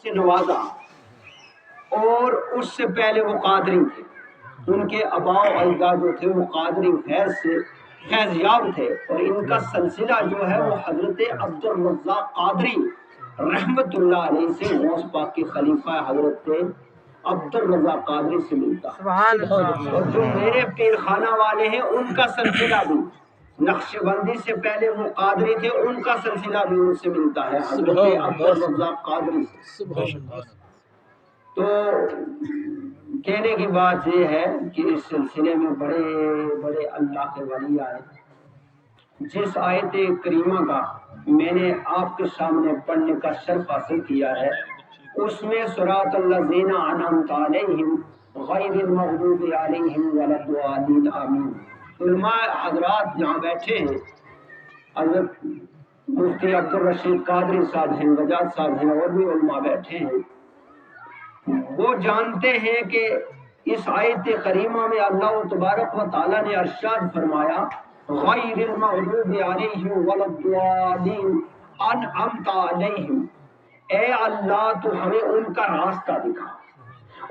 سے نوازا، اور اس سے پہلے وہ قادری تھے، ان کے آباء و اجداد جو تھے وہ قادری فیض سے فیض یاب تھے، اور ان کا سلسلہ جو ہے وہ حضرت عبد الرزاق قادری رحمت اللہ علیہ سے غوث پاک کے خلیفہ حضرت عبد الرزاق قادری سے ملتا ہے، اور جو میرے پیر خانہ والے ہیں ان کا سلسلہ بھی نقش بندی سے پہلے وہ قادری تھے، ان کا سلسلہ بھی ان سے ملتا ہے حضرت عبد الرزاق قادری سے۔ تو کہنے کی بات یہ ہے کہ اس سلسلے میں بڑے بڑے اللہ کے ولی آئے۔ جس آیت کریمہ کا میں نے آپ کے سامنے پڑھنے کا شرف حاصل کیا ہے، اس میں صراط الذین انعمت علیہم غیر المغضوب علیہم ولا الضالین آمین۔ علماء حضرات جہاں بیٹھے ہیں، حضرت مفتی عبد الرشید قادری صاحب ہیں، وجاد صاحب ہیں، اور بھی علماء بیٹھے ہیں، وہ جانتے ہیں کہ اس آیت کریمہ میں اللہ تبارک و تعالیٰ نے ارشاد فرمایا غیر المغضوب علیہم ولا الضالین انعمت علیہم، اے اللہ تو ہمیں ان کا راستہ دکھا،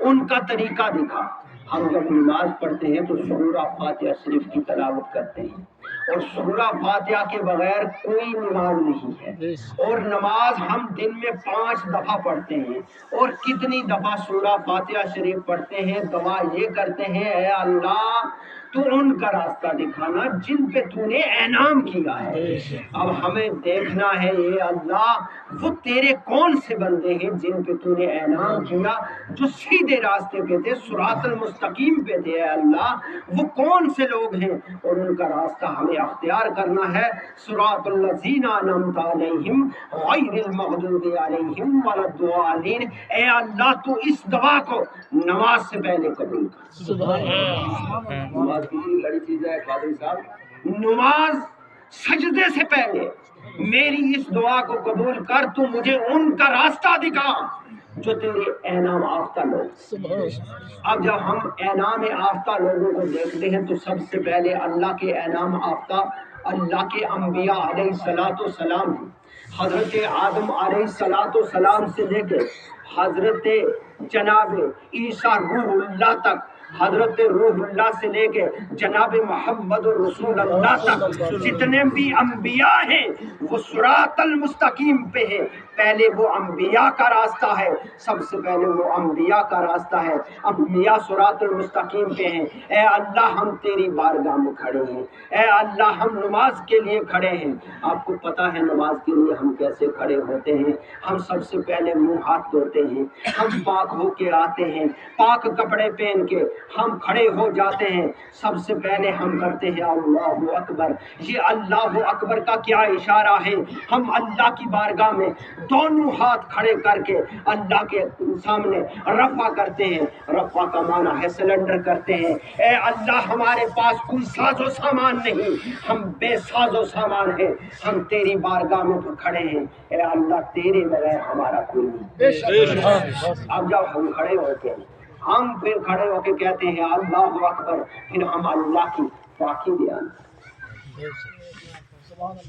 ان کا طریقہ دکھا۔ ہم جب نماز پڑھتے ہیں تو سورہ فاتحہ شریف کی تلاوت کرتے ہیں، اور سورہ فاتحہ کے بغیر کوئی نماز نہیں ہے، اور نماز ہم دن میں 5 دفعہ پڑھتے ہیں، اور کتنی دفعہ سورہ فاتحہ شریف پڑھتے ہیں، دعا یہ کرتے ہیں اے اللہ تو ان کا راستہ دکھانا جن پہ تو نے انعام کیا ہے۔ اب ہمیں دیکھنا ہے اے اللہ وہ تیرے کون سے بندے ہیں جن پہ تو نے انعام کیا، جو سیدھے راستے پہ تھے، صراط المستقیم پہ تھے، اے اللہ وہ کون سے لوگ ہیں، اور ان کا راستہ ہمیں اختیار کرنا ہے۔ صراط الذین انعمت علیہم غیر المغضوب علیہم ولا الضالین، اے اللہ تو اس دعا کو نماز سے پہلے قبول کر۔ نماز کتنی بڑی چیز ہے قادری صاحب، نماز سجدے سے پہلے میری اس دعا کو قبول کر، تو مجھے ان کا راستہ دکھا جو تیرے انعام یافتہ لوگ۔ اب جب ہم انعام یافتہ لوگوں کو دیکھتے ہیں تو سب سے پہلے اللہ کے انعام یافتہ اللہ کے انبیاء علیہ الصلوۃ والسلام ہیں۔ حضرت آدم علیہ الصلوۃ والسلام سے لے کے حضرت جناب عیسیٰ روح اللہ تک، حضرت روح اللہ سے لے کے جناب محمد رسول اللہ تک جتنے بھی انبیاء ہیں وہ صراط المستقیم پہ ہیں۔ پہلے وہ انبیاء کا راستہ ہے، سب سے پہلے وہ انبیاء کا راستہ ہے، انبیاء صراط المستقیم پہ ہیں۔ اے اللہ ہم تیری بارگاہ میں کھڑے ہیں، اے اللہ ہم نماز کے لیے کھڑے ہیں۔ آپ کو پتہ ہے نماز کے لیے ہم کیسے کھڑے ہوتے ہیں؟ ہم سب سے پہلے منہ ہاتھ دھوتے ہیں، ہم پاک ہو کے آتے ہیں، پاک کپڑے پہن کے ہم کھڑے ہو جاتے ہیں۔ سب سے پہلے ہم کرتے ہیں اللہ اکبر۔ یہ اللہ اکبر کا کیا اشارہ ہے؟ ہم اللہ کی بارگاہ میں دونوں ہاتھ کھڑے کر کے اللہ کے سامنے رفع کرتے ہیں۔ رفع کا معنی ہے سلنڈر کرتے ہیں۔ اے اللہ ہمارے پاس کوئی ساز و سامان نہیں، ہم بے ساز و سامان ہیں، ہم تیری بارگاہ میں تو کھڑے ہیں۔ اے اللہ تیرے بغیر ہمارا کوئی نہیں۔ اب جب ہم کھڑے ہوتے ہیں ہم پھر کھڑے ہو کے کہتے ہیں اللہ اکبر، پھر ہم اللہ کی پاکی بیان کرتے ہیں،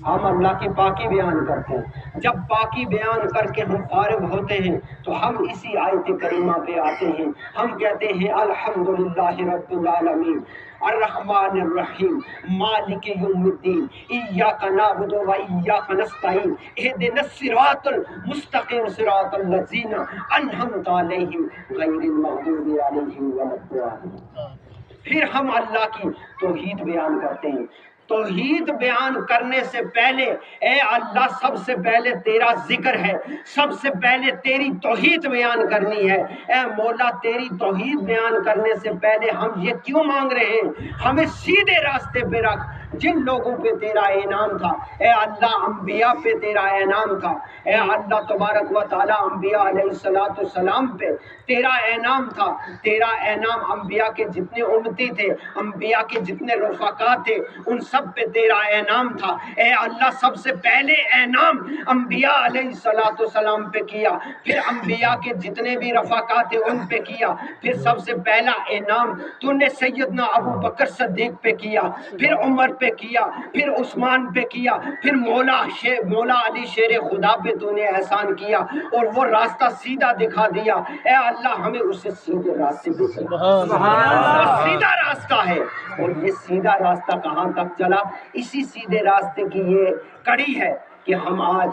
ہم اللہ کی پاکی بیان کرتے ہیں۔ جب پاکی بیان کر کے ہم فارغ ہوتے ہیں تو ہم اسی آیت کریمہ پہ آتے ہیں، ہم کہتے ہیں الحمدللہ رب العالمین الرحمن الرحیم مالک یوم الدین ایاک نعبد و ایاک نستعین اہدنا الصراط المستقیم صراط الذین انعمت علیہم غیر المغضوب علیہم ولا الضالین۔ پھر ہم اللہ کی توحید بیان کرتے ہیں۔ توحید بیان کرنے سے پہلے اے اللہ سب سے پہلے تیرا ذکر ہے، سب سے پہلے تیری توحید بیان کرنی ہے۔ اے مولا تیری توحید بیان کرنے سے پہلے ہم یہ کیوں مانگ رہے ہیں؟ ہمیں سیدھے راستے پہ رکھ۔ جن لوگوں پہ تیرا انعام تھا اے اللہ، انبیاء پہ تیرا انعام تھا اے اللہ تبارک و تعالی، انبیاء علیہ الصلوۃ والسلام پہ تیرا انعام تھا۔ تیرا انعام انبیاء کے جتنے امتی تھے، انبیاء کے جتنے رفقا تھے، ان سب پہ تیرا انعام تھا۔ اے اللہ سب سے پہلے انعام انبیاء علیہ الصلوۃ والسلام پہ کیا، پھر انبیاء کے جتنے بھی رفقا تھے ان پہ کیا، پھر سب سے پہلا انعام تو نے سیدنا ابو بکر صدیق پہ کیا، پھر عمر پہ کیا، پھر عثمان پہ کیا، پھر مولا علی شیر خدا پہ تو نے احسان کیا اور وہ راستہ سیدھا دکھا دیا۔ اے اللہ ہمیں اسے سیدھے راستے پہ چلا، وہ سیدھا راستہ ہے۔ اور یہ سیدھا راستہ کہاں تک چلا؟ اسی سیدھے راستے کی یہ کڑی ہے کہ ہم آج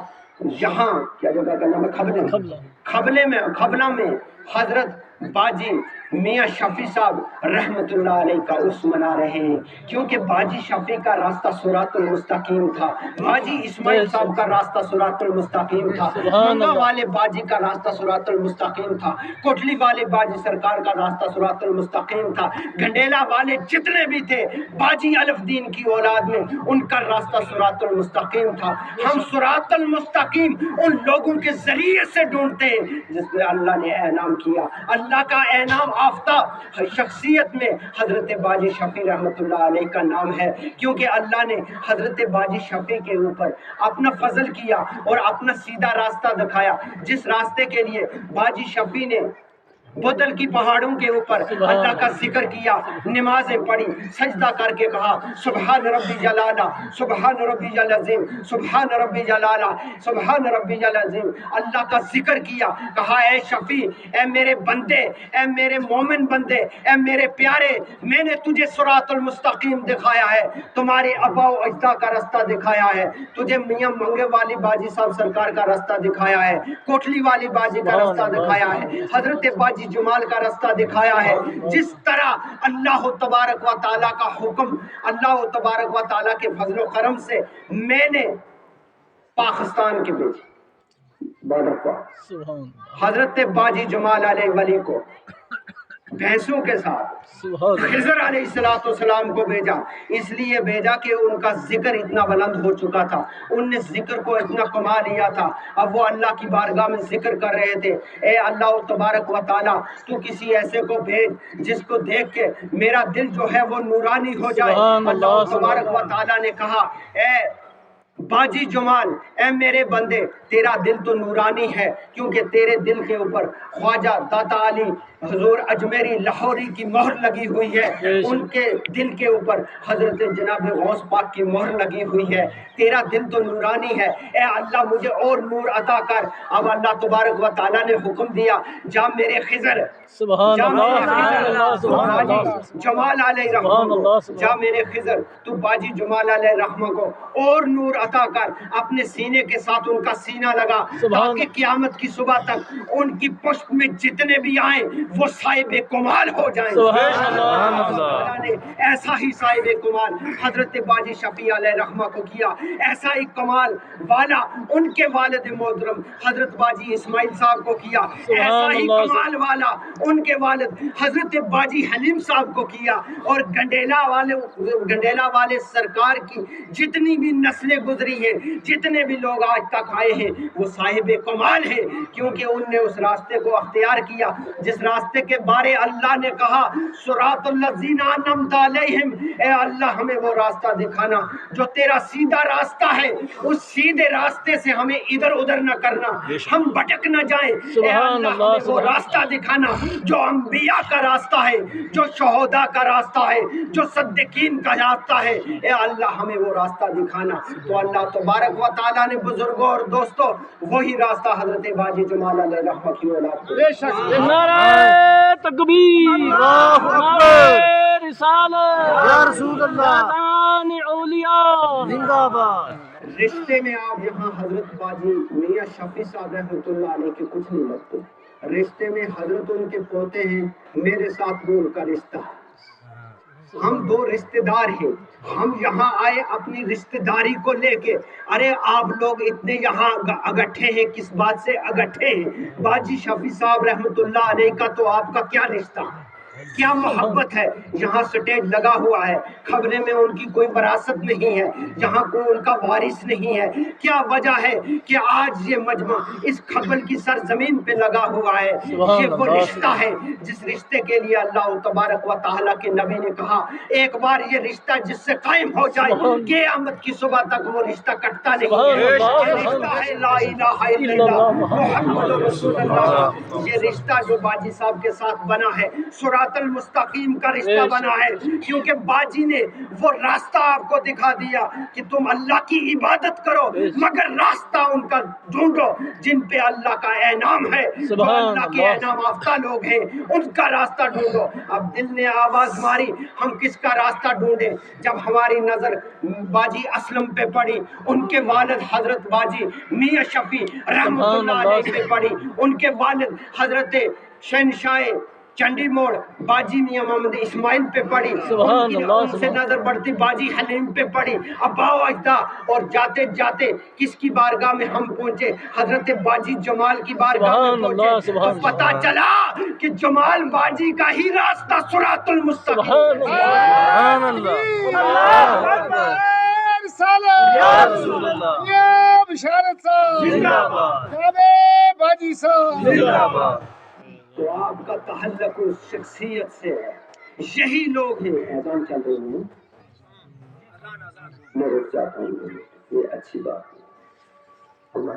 یہاں کیا جگہ کا نام ہے، خبلہ میں حضرت باجی میاں شفیع صاحب رحمت اللہ علیہ کا عرس منا رہے ہیں، کیونکہ باجی شفیع کا راستہ صراط المستقیم تھا، باجی اسماعیل صاحب کا راستہ صراط المستقیم تھا، منگا والے باجی کا راستہ صراط المستقیم تھا، کوٹلی والے باجی سرکار کا راستہ صراط المستقیم تھا، گھنڈیلا والے جتنے بھی تھے باجی الف دین کی اولاد میں ان کا راستہ صراط المستقیم تھا۔ ہم صراط المستقیم ان لوگوں کے ذریعے سے ڈھونڈتے ہیں جس پہ اللہ نے انعام کیا۔ اللہ کا انعام یافتہ شخصیت میں حضرت باجی شفیع رحمت اللہ علیہ کا نام ہے، کیونکہ اللہ نے حضرت باجی شفیع کے اوپر اپنا فضل کیا اور اپنا سیدھا راستہ دکھایا، جس راستے کے لیے باجی شفیع نے بدل کی پہاڑوں کے اوپر اللہ کا ذکر کیا، نمازیں پڑھی، سجدہ کر کے کہا سبحان ربی جلالہ، سبحان ربی العظیم، سبحان ربی جلالہ، سبحان ربی العظیم، اللہ کا ذکر کیا، کہا اے شفیع، اے میرے بندے، اے میرے مومن بندے، اے میرے پیارے، میں نے تجھے صراط المستقیم دکھایا ہے، تمہارے آباء و اجداد کا راستہ دکھایا ہے، تجھے میاں منگے والی باجی صاحب سرکار کا راستہ دکھایا ہے، کوٹلی والی باجی کا راستہ دکھایا ہے، حضرت باجی جمال کا راستہ دکھایا ہے۔ جس طرح اللہ تبارک و تعالیٰ کا حکم، اللہ تبارک و تعالیٰ کے فضل و کرم سے میں نے پاکستان کے بارڈر پر حضرت باجی جمال علیہ ولی کو بھینسوں کے ساتھ خضر علیہ السلام کو بھیجا، اس لیے بھیجا کہ ان کا ذکر اتنا بلند ہو چکا تھا، ان نے ذکر کو اتنا کما لیا تھا، اب وہ اللہ کی بارگاہ میں ذکر کر رہے تھے، اے اللہ تبارک و تعالیٰ تو کسی ایسے کو بھیج جس کو دیکھ کے میرا دل جو ہے وہ نورانی ہو جائے۔ اللہ تبارک و تعالیٰ نے کہا اے باجی جمال، اے میرے بندے، تیرا دل تو نورانی ہے کیونکہ تیرے دل کے اوپر خواجہ داتا علی حضور اجمیری لاہوری کی مہر لگی ہوئی ہے، ان کے دل کے اوپر حضرت جناب غوث پاک کی مہر لگی ہوئی ہے، تیرا دل تو نورانی ہے، اے اللہ مجھے اور نور عطا کر۔ اب اللہ تبارک و تعالیٰ نے حکم دیا جا میرے خضر، جا میرے خضر باجی جمال علیہ رحمہ، جا میرے خضر تو باجی جمال علیہ رحمہ کو اور نور عطا کر، اپنے سینے کے ساتھ ان کا سینہ لگا تاکہ قیامت کی صبح تک ان کی پشت میں جتنے بھی آئیں وہ صاحب کمال ہو جائیں۔ اللہ نے ایسا ہی صاحب کمال حضرت باجی شفیع علیہ رحمہ کو کیا، ایسا ہی کمال والا ان کے والد محترم حضرت باجی اسماعیل صاحب کو کیا، ایسا ہی کمال والا ان کے والد حضرت باجی حلیم صاحب کو کیا، اور گنڈیلا والے سرکار کی جتنی بھی نسلیں گزری ہیں، جتنے بھی لوگ آج تک آئے ہیں وہ صاحب کمال ہیں، کیونکہ ان نے اس راستے کو اختیار کیا جس راستے کے بارے اللہ نے کہا صراط الذین انعمت علیہم، اے اللہ ہمیں وہ راستہ دکھانا جو تیرا سیدھا راستہ ہے، اس سیدھے راستے سے ہمیں ادھر ادھر نہ کرنا، ہم بھٹک نہ جائیں، اے اللہ ہمیں وہ راستہ دکھانا جو انبیاء کا راستہ ہے، جو شہداء کا راستہ ہے، جو صدیقین کا راستہ ہے، اے اللہ ہمیں وہ راستہ دکھانا۔ تو اللہ تبارک و تعالیٰ نے بزرگوں اور دوستوں وہی راستہ حضرت باجی جمال علیہ رحمہ کی اولاد کو، نعرہ تکبیر، نعرہ رسالت، یا رسول اللہ، اعلان اولیاء زندہ باد۔ رشتے میں آپ یہاں حضرت باجی میاں شفیع صاحب رحمۃ اللہ علیہ کے کچھ نہیں لگتے، رشتے میں حضرت ان کے پوتے ہیں، میرے ساتھ بھی ان کا رشتہ، ہم دو رشتہ دار ہیں، ہم یہاں آئے اپنی رشتہ داری کو لے کے، ارے آپ لوگ اتنے یہاں اگٹھے ہیں، کس بات سے اگٹھے ہیں؟ باجی شفیع صاحب رحمۃ اللہ علیہ کا تو آپ کا کیا رشتہ، کیا محبت ہے؟ یہاں سٹیج لگا ہوا ہے، خبریں میں ان کی کوئی وراثت نہیں ہے، یہاں کوئی ان کا وارث نہیں ہے، کیا وجہ ہے کہ آج یہ مجمع اس خبر کی سرزمین پہ لگا ہوا ہے؟ یہ وہ رشتہ ہے جس رشتے کے لیے اللہ تبارک و تعالیٰ کے نبی نے کہا ایک بار یہ رشتہ جس سے قائم ہو جائے قیامت کی صبح تک وہ رشتہ کٹتا نہیں ہے، یہ رشتہ ہے لا الہ الا اللہ محمد رسول اللہ۔ یہ رشتہ جو باجی صاحب کے ساتھ بنا ہے صراط صراط المستقیم کا رشتہ بنا ہے، کیونکہ باجی نے وہ راستہ آپ کو دکھا دیا کہ تم اللہ کی عبادت کرو، مگر راستہ ان کا ڈھونڈو جن پہ اللہ کا انعام ہے، جو اللہ کے انعام یافتہ لوگ ہیں ان کا راستہ ڈھونڈو۔ اب دل نے آواز ماری ہم کس کا راستہ ڈھونڈیں؟ جب ہماری نظر باجی اسلم پہ پڑی، ان کے والد حضرت باجی میاں شفیع رحمۃ اللہ علیہ پہ پڑی، ان کے والد حضرت شہنشاہ چنڈی موڑ باجی میاں محمد اسماعیل پہ پڑی، ان سے نظر بڑھتی باجی حلیم پہ پڑی، ابا و اجدہ، اور جاتے جاتے کس کی بارگاہ میں ہم پہنچے؟ حضرت باجی جمال کی بارگاہ میں پہنچے، تو پتا چلا کہ جمال باجی کا ہی راستہ صراط المستقیم۔ سبحان اللہ، یا رسول اللہ، یا بشارت صاحب زندہ باد، جناب باجی صاحب زندہ باد۔ تو آپ کا تعلق اس شخصیت سے ہے، یہی لوگ ہیں۔ اذان چل رہی ہے، میں رک جاتا ہوں، یہ اچھی بات ہے۔ اللہ